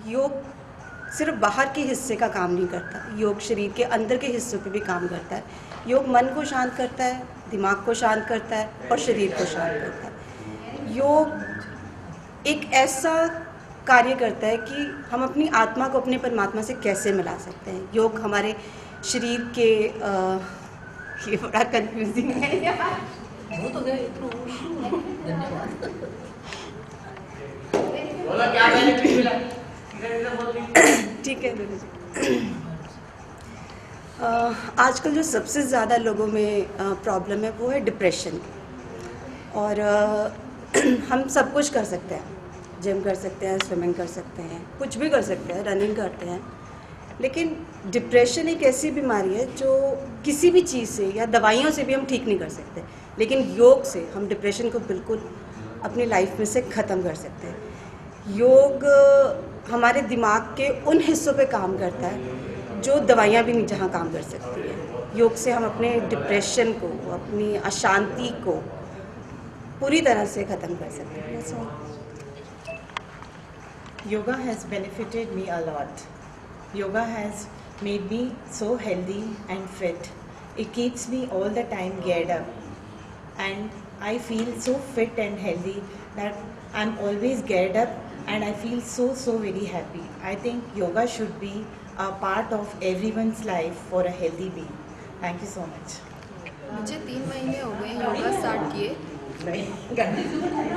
योग सिर्फ बाहर के हिस्से का काम नहीं करता, योग शरीर के अंदर के हिस्सों पे भी काम करता है। योग मन को शांत करता है, दिमाग को शांत करता है और शरीर को शांत करता है। योग एक ऐसा कार्य करता है कि हम अपनी आत्मा को अपने परमात्मा से कैसे मिला सकते हैं। योग हमारे शरीर के ये बड़ा कंफ्यूजिंग है यार। वो तो गए धन्यवाद। ठीक है गुरु जी। आजकल जो सबसे ज़्यादा लोगों में प्रॉब्लम है वो है डिप्रेशन। और हम सब कुछ कर सकते हैं, जिम कर सकते हैं, स्विमिंग कर सकते हैं, कुछ भी कर सकते हैं, रनिंग करते हैं, लेकिन डिप्रेशन एक ऐसी बीमारी है जो किसी भी चीज़ से या दवाइयों से भी हम ठीक नहीं कर सकते, लेकिन योग से हम डिप्रेशन को बिल्कुल अपनी लाइफ में से ख़त्म कर सकते हैं। योग हमारे दिमाग के उन हिस्सों पे काम करता है जो दवाइयाँ भी नहीं जहाँ काम कर सकती है। योग से हम अपने डिप्रेशन को, अपनी अशांति को पूरी तरह से ख़त्म कर सकते हैं। That's all. Yoga has benefited me a lot. Yoga has made me so healthy and fit. It keeps me all the time geared up. And I feel so fit and healthy that I'm always geared up and I feel so very happy. I think yoga should be a part of everyone's life for a healthy being. Thank you so much. मुझे 3 महीने हो गए yoga start किए।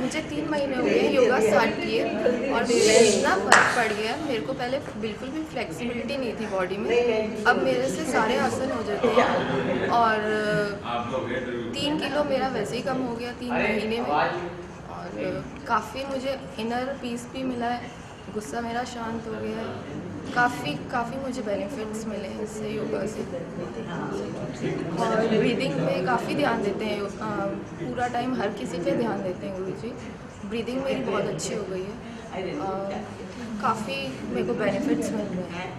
मुझे 3 महीने हो गए yoga start किए और मुझे इतना फर्क पड़ गया। मेरे को पहले बिल्कुल भी फ्लेक्सिबिलिटी नहीं थी बॉडी में, अब मेरे से सारे आसन हो जाते हैं और 3 किलो मेरा वैसे ही कम हो गया 3 महीने में। और काफ़ी मुझे इनर पीस भी मिला है, गुस्सा मेरा शांत हो गया है। काफ़ी मुझे बेनिफिट्स मिले हैं इससे, योगा से। और ब्रीदिंग पे काफ़ी ध्यान देते हैं, पूरा टाइम हर किसी पे ध्यान देते हैं गुरु जी। ब्रीदिंग मेरी बहुत अच्छी हो गई है, काफ़ी मेरे को बेनिफिट्स मिल रहे हैं।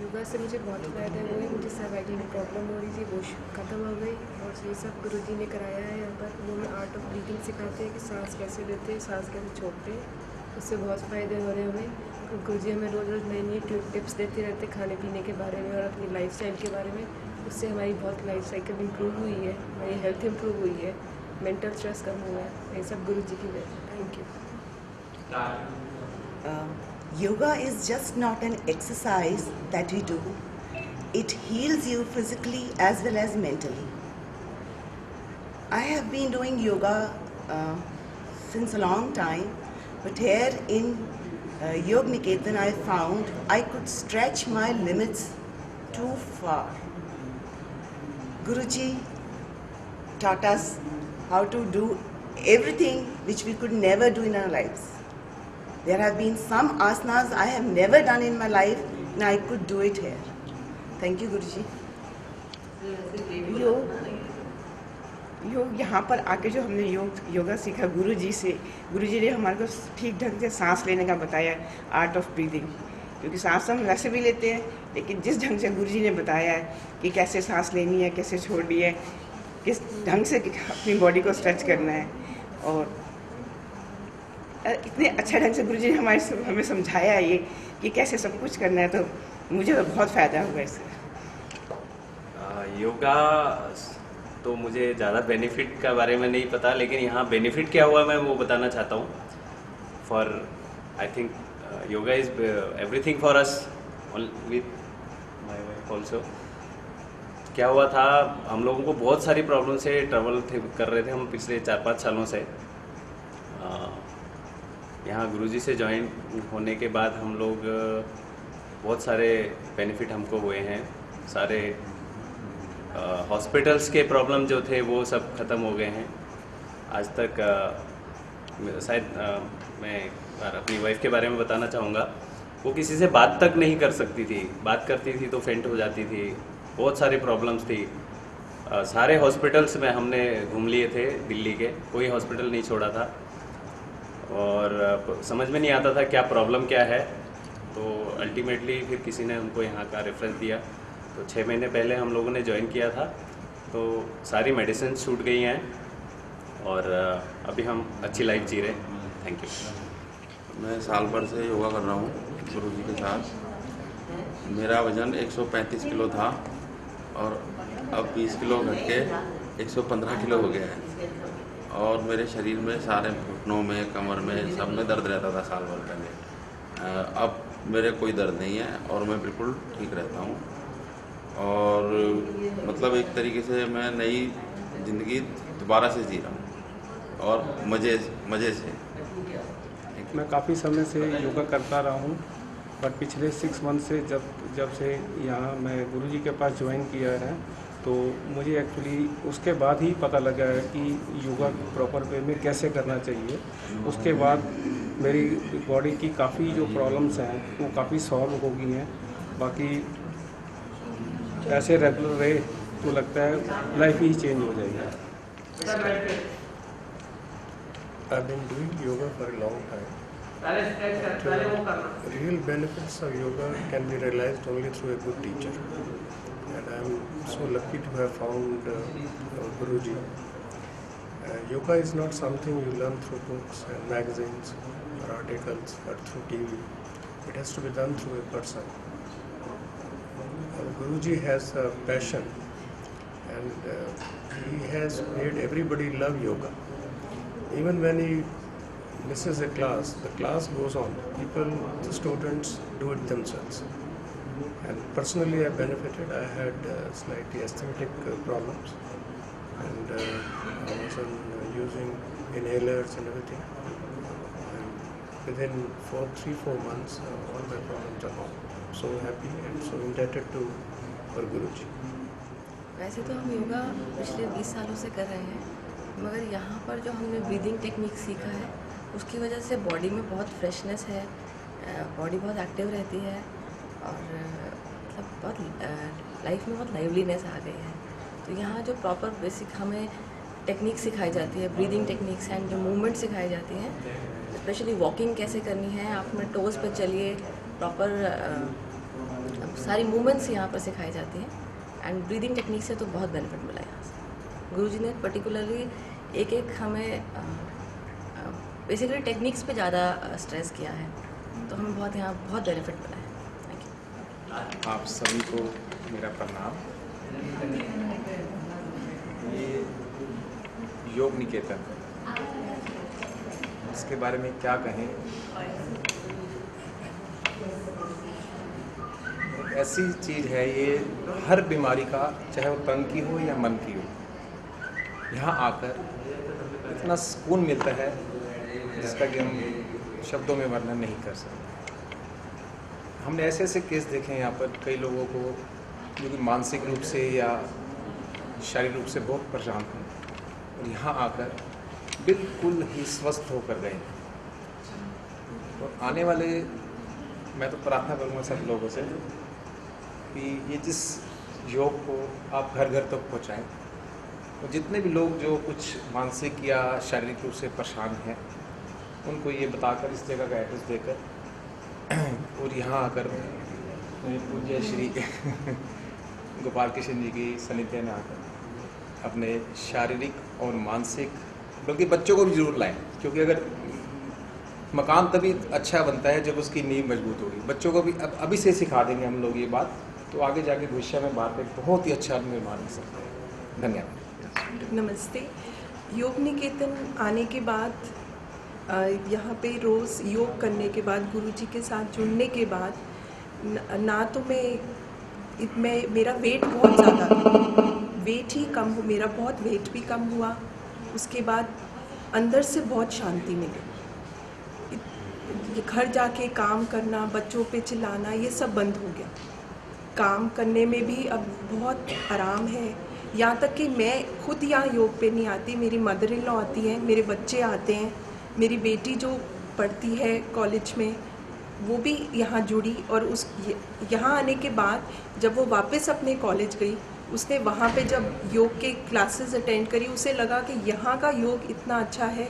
योगा से मुझे बहुत फ़ायदा हुआ है। मुझे सर्वाइकल में प्रॉब्लम हो रही थी, वो ख़त्म हो गई। और ये सब गुरुजी ने कराया है यहाँ पर। उन्होंने आर्ट ऑफ ब्रीदिंग सिखाते हैं कि सांस कैसे लेते हैं, सांस कैसे छोड़ते हैं। उससे बहुत फ़ायदे हो रहे हैं हमें। गुरुजी हमें रोज़ नई टिप्स देते रहते हैं खाने पीने के बारे में और अपनी लाइफस्टाइल के बारे में। उससे हमारी बहुत लाइफ साइकिल इम्प्रूव हुई है, हमारी हेल्थ इम्प्रूव हुई है, मेंटल स्ट्रेस कम हुआ है। ये सब गुरुजी की वजह से। Thank you. Yoga is just not an exercise that we do. It heals you physically as well as mentally. I have been doing yoga since a long time, but here in Yog Niketan I found I could stretch my limits too far. Guruji taught us how to do everything which we could never do in our lives. There have been some asanas I have never done in my life and I could do it here. Thank you, Guruji. योग यहाँ पर आके जो हमने योगा सीखा गुरुजी से, गुरुजी ने हमारे को ठीक ढंग से सांस लेने का बताया, आर्ट ऑफ ब्रीदिंग। क्योंकि सांस हम वैसे भी लेते हैं, लेकिन जिस ढंग से गुरुजी ने बताया है कि कैसे सांस लेनी है, कैसे छोड़नी है, किस ढंग से अपनी बॉडी को स्ट्रेच करना है, और इतने अच्छे ढंग से गुरुजी ने हमें समझाया है ये कि कैसे सब कुछ करना है। तो मुझे तो बहुत फ़ायदा हुआ इससे। योगा तो मुझे ज़्यादा बेनिफिट का बारे में नहीं पता, लेकिन यहाँ बेनिफिट क्या हुआ मैं वो बताना चाहता हूँ। For I think yoga is everything for us with my wife also. क्या हुआ था, हम लोगों को बहुत सारी प्रॉब्लम से ट्रैवल कर रहे थे हम पिछले 4-5 सालों से। यहाँ गुरुजी से ज्वाइन होने के बाद हम लोग बहुत सारे बेनिफिट हमको हुए हैं। सारे हॉस्पिटल्स के प्रॉब्लम जो थे वो सब ख़त्म हो गए हैं। आज तक शायद मैं एक बार अपनी वाइफ के बारे में बताना चाहूँगा। वो किसी से बात तक नहीं कर सकती थी, बात करती थी तो फेंट हो जाती थी, बहुत सारी प्रॉब्लम्स थी। सारे हॉस्पिटल्स में हमने घूम लिए थे दिल्ली के, कोई हॉस्पिटल नहीं छोड़ा था और समझ में नहीं आता था क्या प्रॉब्लम क्या है। तो अल्टीमेटली फिर किसी ने हमको यहाँ का रेफरेंस दिया, तो 6 महीने पहले हम लोगों ने ज्वाइन किया था। तो सारी मेडिसिन छूट गई हैं और अभी हम अच्छी लाइफ जी रहे हैं। Thank you. मैं साल भर से योगा कर रहा हूँ गुरु जी के साथ। मेरा वज़न 135 किलो था और अब 20 किलो घट के 115 किलो हो गया है। और मेरे शरीर में सारे घुटनों में, कमर में, सब में दर्द रहता था साल भर पहले। अब मेरे कोई दर्द नहीं है और मैं बिल्कुल ठीक रहता हूँ। और मतलब एक तरीके से मैं नई ज़िंदगी दोबारा से जी रहा हूँ और मज़े से। मैं काफ़ी समय से योगा करता रहा हूँ, पर पिछले 6 मंथ से जब से यहाँ मैं गुरुजी के पास ज्वाइन किया है, तो मुझे एक्चुअली उसके बाद ही पता लगा है कि योगा प्रॉपर वे में कैसे करना चाहिए। उसके बाद मेरी बॉडी की काफ़ी जो प्रॉब्लम्स हैं वो काफ़ी सॉल्व हो गई हैं। बाकी ऐसे रेगुलर रहे तो लगता है लाइफ ही चेंज हो जाएगी। I've been doing yoga for a long time. But real benefits of yoga can be realized only through a good teacher. And I'm so lucky to have found Guruji. Yoga is not something you learn through books and magazines or articles or through TV. It has to be done through a person. Guruji has a passion and he has made everybody love yoga. Even when he misses a class, the class goes on. The students do it themselves. And personally I benefited. I had slightly asthmatic problems and I was using inhalers and everything. And within 3-4 months, all my problems are gone. So happy and so indebted to our Guruji. वैसे तो हम योगा पिछले 20 सालों से कर रहे हैं, मगर यहाँ पर जो हमने ब्रीदिंग टेक्निक सीखा है उसकी वजह से बॉडी में बहुत फ्रेशनेस है, बॉडी बहुत एक्टिव रहती है और मतलब बहुत लाइफ में बहुत लाइवलीनेस आ गई है। तो यहाँ जो प्रॉपर बेसिक हमें टेक्निक सिखाई जाती है, ब्रीदिंग टेक्निक्स एंड जो मूवमेंट सिखाई जाती हैं, स्पेशली वॉकिंग कैसे करनी है, आप अपने टोज़ पे चलिए, प्रॉपर सारी मूवमेंट्स यहाँ पर सिखाई जाती हैं। एंड ब्रीदिंग टेक्निक से तो बहुत बेनिफिट मिला यहाँ से। गुरुजी ने पर्टिकुलरली एक हमें बेसिकली टेक्निक्स पे ज़्यादा स्ट्रेस किया है, तो हमें यहाँ बहुत बेनिफिट मिला है। Thank you. आप सभी को मेरा प्रणाम। ये योग निकेतन, इसके बारे में क्या कहें। ऐसी चीज़ है ये, हर बीमारी का, चाहे वो तन की हो या मन की हो, यहाँ आकर इतना सुकून मिलता है जिसका कि हम शब्दों में वर्णन नहीं कर सकते। हमने ऐसे ऐसे केस देखे हैं यहाँ पर, कई लोगों को जो कि मानसिक रूप से या शारीरिक रूप से बहुत परेशान थे और यहाँ आकर बिल्कुल ही स्वस्थ होकर गए। और आने वाले, मैं तो प्रार्थना करूँगा सब लोगों से कि ये जिस योग को आप घर घर तक पहुँचाएँ, और जितने भी लोग जो कुछ मानसिक या शारीरिक रूप से परेशान हैं उनको ये बताकर, इस जगह का एड्रेस देकर और यहाँ आकर पूज्य श्री गोपाल कृष्ण जी की सानिध्य में आकर अपने शारीरिक और मानसिक, बल्कि बच्चों को भी जरूर लाएं, क्योंकि अगर मकान तभी अच्छा बनता है जब उसकी नींव मजबूत होगी। बच्चों को भी अभी से सिखा देंगे हम लोग ये बात, तो आगे जाके भविष्य में बात एक बहुत ही अच्छा निर्माण हो सकता है। धन्यवाद। नमस्ते। योग निकेतन आने के बाद, यहाँ पे रोज़ योग करने के बाद, गुरुजी के साथ जुड़ने के बाद, ना तो मैं मेरा वेट बहुत ज़्यादा, वेट ही कम हो, मेरा बहुत वेट भी कम हुआ। उसके बाद अंदर से बहुत शांति मिली। घर जाके काम करना, बच्चों पे चिल्लाना, ये सब बंद हो गया। काम करने में भी अब बहुत आराम है। यहाँ तक कि मैं खुद यहाँ योग पे नहीं आती, मेरी मदर इन लॉ आती हैं, मेरे बच्चे आते हैं, मेरी बेटी जो पढ़ती है कॉलेज में वो भी यहाँ जुड़ी। और यहाँ आने के बाद जब वो वापस अपने कॉलेज गई, उसने वहाँ पे जब योग के क्लासेस अटेंड करी, उसे लगा कि यहाँ का योग इतना अच्छा है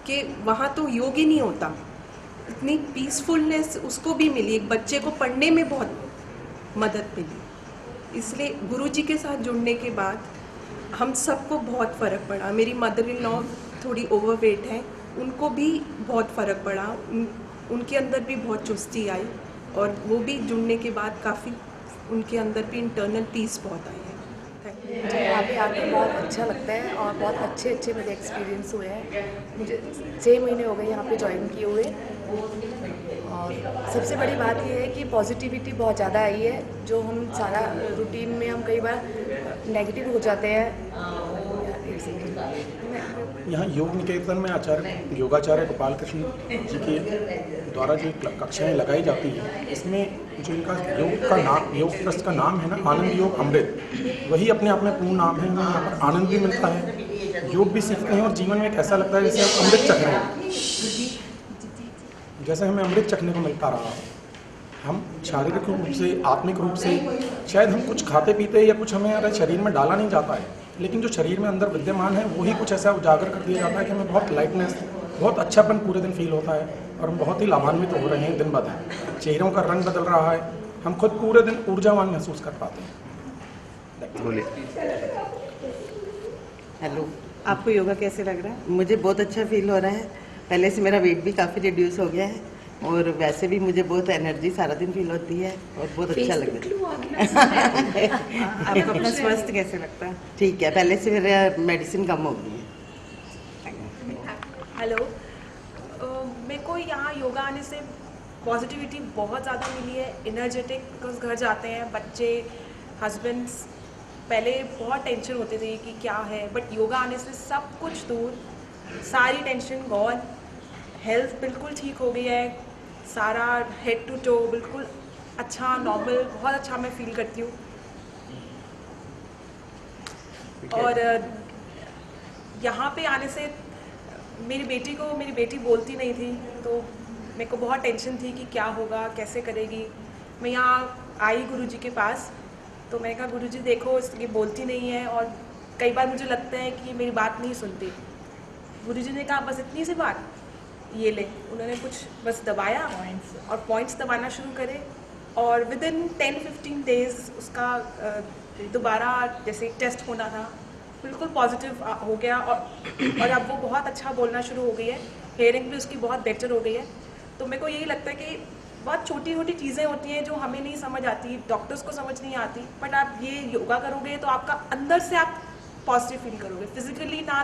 कि वहाँ तो योग ही नहीं होता। इतनी पीसफुलनेस उसको भी मिली, एक बच्चे को पढ़ने में बहुत मदद मिली। इसलिए गुरुजी के साथ जुड़ने के बाद हम सबको बहुत फ़र्क पड़ा। मेरी मदर इन लॉ थोड़ी ओवरवेट है, उनको भी बहुत फ़र्क पड़ा। उनके अंदर भी बहुत चुस्ती आई और वो भी जुड़ने के बाद काफ़ी उनके अंदर भी इंटरनल पीस बहुत आई है। मुझे यहाँ पे आकर बहुत अच्छा लगता है और बहुत अच्छे मेरे एक्सपीरियंस हुए हैं। मुझे 6 महीने हो गए यहाँ पे ज्वाइन किए हुए और सबसे बड़ी बात ये है कि पॉजिटिविटी बहुत ज़्यादा आई है। जो हम सारा रूटीन में हम कई बार नेगेटिव हो जाते हैं। यहाँ योग निकेतन में योगाचार्य गोपाल कृष्ण जी के द्वारा जो कक्षाएं लगाई जाती हैं, इसमें जो इनका योग ट्रस्ट का नाम है ना, आनंद योग अमृत, वही अपने आप में पूर्ण नाम है। हमें यहाँ पर आनंद भी मिलता है, योग भी सीखते हैं और जीवन में एक ऐसा लगता है जैसे हम अमृत चख रहे हैं, जैसे हमें अमृत चखने को मिलता रहा। हम शारीरिक रूप से, आत्मिक रूप से शायद हम कुछ खाते पीते या कुछ हमें हमारे शरीर में डाला नहीं जाता है, लेकिन जो शरीर में अंदर विद्यमान है वही कुछ ऐसा उजागर कर दिया जाता है कि हमें बहुत लाइटनेस, बहुत अच्छापन पूरे दिन फील होता है और हम बहुत ही लाभान्वित हो रहे हैं दिन ब दिन। चेहरों का रंग बदल रहा है, हम खुद पूरे दिन ऊर्जावान महसूस कर पाते हैं। बोलिए। हेलो, आपको योगा कैसे लग रहा है? मुझे बहुत अच्छा फील हो रहा है। पहले से मेरा वेट भी काफ़ी रिड्यूस हो गया है और वैसे भी मुझे बहुत एनर्जी सारा दिन फील होती है और बहुत अच्छा लग रहा है। आपको अपना स्वास्थ्य कैसे लगता है? ठीक है, पहले से मेरा मेडिसिन कम हो गई है। हेलो, मेरे को यहाँ योगा आने से पॉजिटिविटी बहुत ज़्यादा मिली है, एनर्जेटिक। बिकॉज घर जाते हैं बच्चे, हस्बैंड्स, पहले बहुत टेंशन होती थी कि क्या है, बट योगा आने से सब कुछ दूर, सारी टेंशन गॉन, हेल्थ बिल्कुल ठीक हो गई है, सारा हेड टू टो बिल्कुल अच्छा, नॉर्मल, बहुत अच्छा मैं फील करती हूँ। और यहाँ पे आने से मेरी बेटी बोलती नहीं थी, तो मेरे को बहुत टेंशन थी कि क्या होगा, कैसे करेगी। मैं यहाँ आई गुरुजी के पास, तो मैंने कहा गुरुजी देखो ये बोलती नहीं है और कई बार मुझे लगता है कि मेरी बात नहीं सुनती। गुरुजी ने कहा बस इतनी सी बात, ये ले। उन्होंने कुछ बस दबाया और पॉइंट्स दबाना शुरू करे और विद इन 10-15 डेज उसका दोबारा जैसे टेस्ट होना था बिल्कुल पॉजिटिव हो गया और अब वो बहुत अच्छा बोलना शुरू हो गई है, हेयरिंग भी उसकी बहुत बेटर हो गई है। तो मेरे को यही लगता है कि बहुत छोटी छोटी चीज़ें होती हैं जो हमें नहीं समझ आती, डॉक्टर्स को समझ नहीं आती, बट आप ये योगा करोगे तो आपका अंदर से आप पॉजिटिव फील करोगे। फिजिकली ना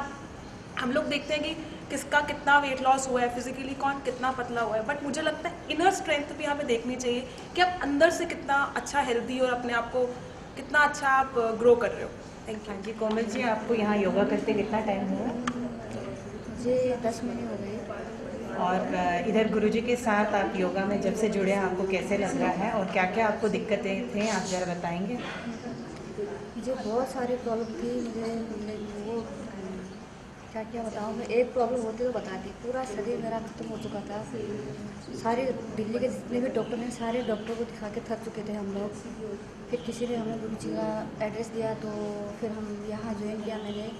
हम लोग देखते हैं कि किसका कितना वेट लॉस हुआ है, फिजिकली कौन कितना पतला हुआ है, बट मुझे लगता है इनर स्ट्रेंथ भी हमें देखनी चाहिए कि आप अंदर से कितना अच्छा हेल्दी और अपने आप को कितना अच्छा आप ग्रो कर रहे हो। Thank you. हाँ जी, कोमल जी, आपको यहाँ योगा करते कितना टाइम हुआ? मुझे 10 महीने हो गए। और इधर गुरुजी के साथ आप योगा में जब से जुड़े हैं, आपको कैसे लग रहा है और क्या क्या आपको दिक्कतें थे, आप ज़रा बताएंगे? मुझे बहुत सारी प्रॉब्लम थी, मुझे वो क्या क्या बताऊँ मैं, एक प्रॉब्लम होती तो बताती। पूरा शरीर मेरा खत्म हो चुका था, सारे दिल्ली के जितने भी डॉक्टर हैं सारे डॉक्टरों को दिखा के थक चुके थे हम लोग। फिर किसी ने हमें गुरुजी का एड्रेस दिया तो फिर हम यहाँ ज्वाइन किया मैंने,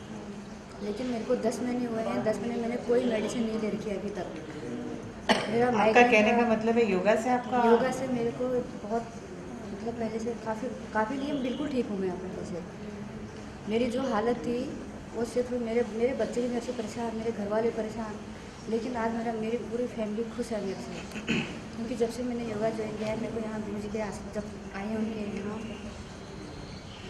लेकिन मेरे को 10 महीने हुए हैं, 10 महीने मैंने कोई मेडिसिन नहीं ले रखी अभी तक। मेरा आपका कहने का मतलब है योगा से आपका? योगा से मेरे को बहुत मतलब पहले से काफ़ी नहीं, बिल्कुल ठीक हूँ मैं पहले से। मेरी जो हालत थी वो सिर्फ मेरे बच्चे भी मेरे से परेशान, मेरे घर वाले परेशान, लेकिन आज मेरी पूरी फैमिली खुश है मेरे से, क्योंकि जब से मैंने योगा ज्वाइन किया है, मेरे को यहाँ गुरुजी के जब आई हूँ उनके यहाँ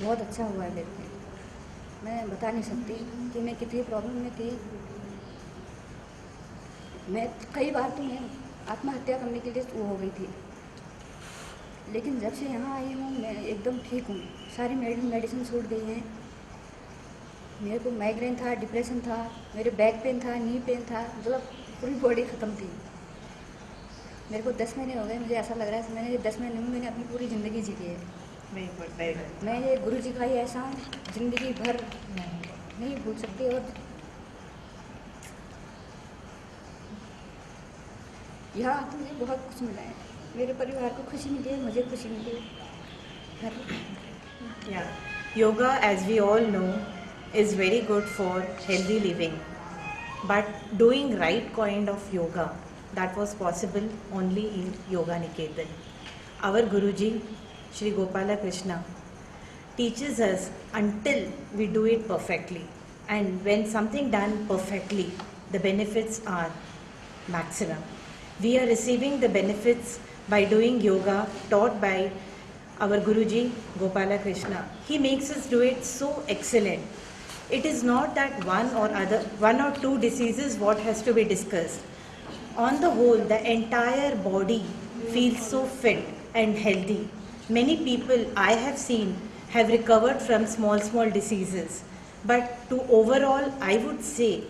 बहुत अच्छा हुआ है मेरे को। मैं बता नहीं सकती कि मैं कितनी प्रॉब्लम में थी। मैं कई बार तो मैं आत्महत्या करने के लिए वो हो गई थी, लेकिन जब से यहाँ आई हूँ मैं एकदम ठीक हूँ, सारी मेडिसिन छूट गई हैं। मेरे को माइग्रेन था, डिप्रेशन था, मेरे बैक पेन था, नी पेन था, मतलब पूरी बॉडी ख़त्म थी। मेरे को 10 महीने हो गए, मुझे ऐसा लग रहा है मैंने 10 महीने में मैंने अपनी पूरी ज़िंदगी जी ली है। मैं ये गुरुजी का ही एहसान ज़िंदगी भर नहीं भूल सकती। और यहाँ आकर मुझे बहुत कुछ मिला है, मेरे परिवार को खुशी मिली है, मुझे खुशी मिली है। Yoga, as we all know, is very good for healthy living, but doing right kind of yoga, that was possible only in Yoga Niketan. Our Guruji, Shri Gopala Krishna, teaches us until we do it perfectly, and when something done perfectly, the benefits are maximum. We are receiving the benefits by doing yoga taught by our Guruji Gopala Krishna. He makes us do it so excellent. It is not that one or two diseases what has to be discussed. On the whole, the entire body feels so fit and healthy. Many people I have seen have recovered from small diseases. But to overall, I would say,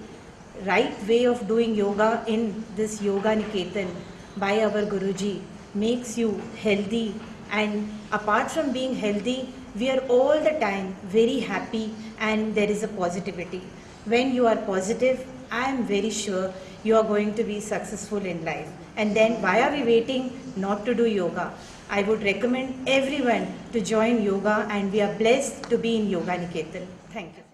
right way of doing yoga in this Yoga Niketan by our Guruji makes you healthy, and apart from being healthy, we are all the time very happy and there is a positivity. When you are positive, I am very sure you are going to be successful in life. And then why are we waiting not to do yoga? I would recommend everyone to join yoga, and we are blessed to be in Yoga Niketan. Thank you.